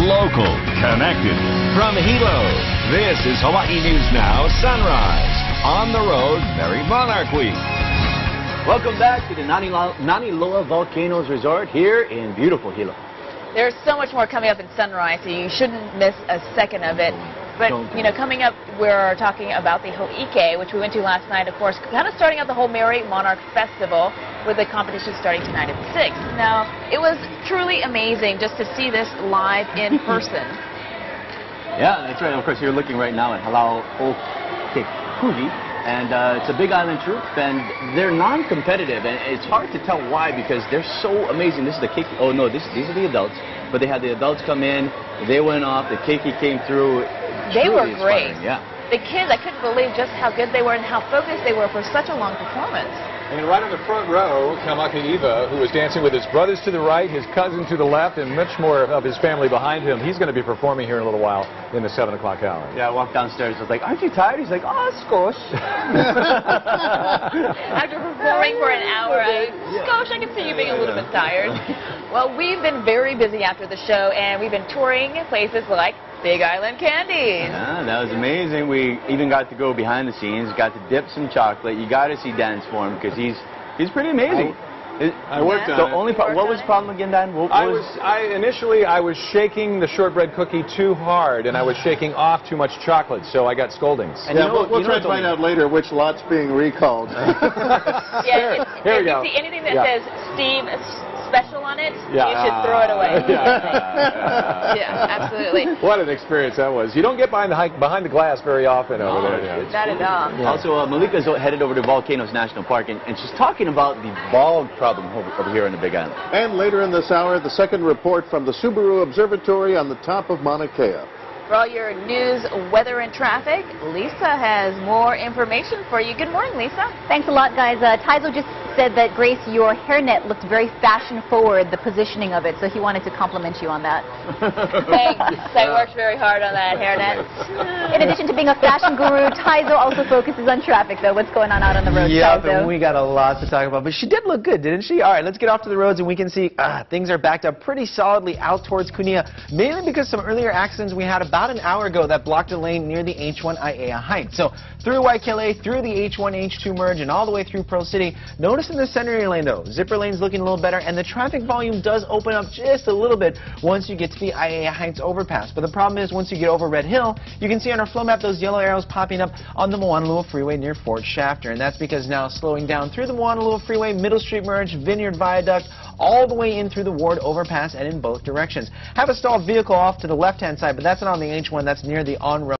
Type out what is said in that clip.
local, connected. From Hilo, this is Hawaii News Now Sunrise. On the road, Merry Monarch Week. Welcome back to the Naniloa Volcanoes Resort here in beautiful Hilo. There's so much more coming up in Sunrise, so you shouldn't miss a second of it. But, you know, coming up, we're talking about the Ho'ike, which we went to last night, of course, kind of starting out the whole Merry Monarch Festival with the competition starting tonight at 6. Now, it was truly amazing just to see this live in person. Yeah, that's right. Of course, you're looking right now at Halao'olekekui, and it's a big island troupe, and they're non-competitive, and it's hard to tell why because they're so amazing. This is the keiki. Oh, no, these are the adults, but they had the adults come in, they went off, the keiki came through. They were great. Yeah. The kids, I couldn't believe just how good they were and how focused they were for such a long performance. And right in the front row, Kamaka Eva, who was dancing with his brothers to the right, his cousin to the left, and much more of his family behind him. He's going to be performing here in a little while in the 7 o'clock hour. Yeah, I walked downstairs. I was like, aren't you tired? He's like, oh, skosh. After performing for an hour, skosh, I can see you being a little bit tired. Well, we've been very busy after the show, and we've been touring places like Big Island Candies. Yeah, that was amazing. We even got to go behind the scenes, got to dip some chocolate. You got to see Dan's form because he's pretty amazing. I worked on it. What was the problem again, Dan? Initially, I was shaking the shortbread cookie too hard, and I was shaking off too much chocolate, so I got scoldings. And yeah, we'll try to find out later which lot's being recalled. Yeah, Here we go. See anything that says Steve Special on it, you should throw it away. Yeah, absolutely. What an experience that was. You don't get behind the glass very often over there. Yeah. Not at all. Yeah. Also, Malika's headed over to Volcanoes National Park, and she's talking about the bog problem over here on the Big Island. And later in this hour, the second report from the Subaru Observatory on the top of Mauna Kea. For all your news, weather, and traffic, Lisa has more information for you. Good morning, Lisa. Thanks a lot, guys. Taizo just said that, Grace, your hairnet looked very fashion-forward, the positioning of it, so he wanted to compliment you on that. Thanks. I worked very hard on that hairnet. In addition to being a fashion guru, Taizo also focuses on traffic, though. What's going on out on the road, Yep, Taizo? and we got a lot to talk about. But she did look good, didn't she? All right, let's get off to the roads, and we can see things are backed up pretty solidly out towards Kunia, mainly because some earlier accidents we had about an hour ago that blocked a lane near the H1 Aiea Heights. So through Waikele, through the H1, H2 merge, and all the way through Pearl City. Notice in the center lane, though, zipper lane's looking a little better, and the traffic volume does open up just a little bit once you get to the Aiea Heights overpass. But the problem is, once you get over Red Hill, you can see on our flow map those yellow arrows popping up on the Moanalua Freeway near Fort Shafter, and that's because now slowing down through the Moanalua Freeway, Middle Street Merge, Vineyard Viaduct, all the way in through the Ward overpass and in both directions. Have a stalled vehicle off to the left-hand side, but that's not on the H1, that's near the on-road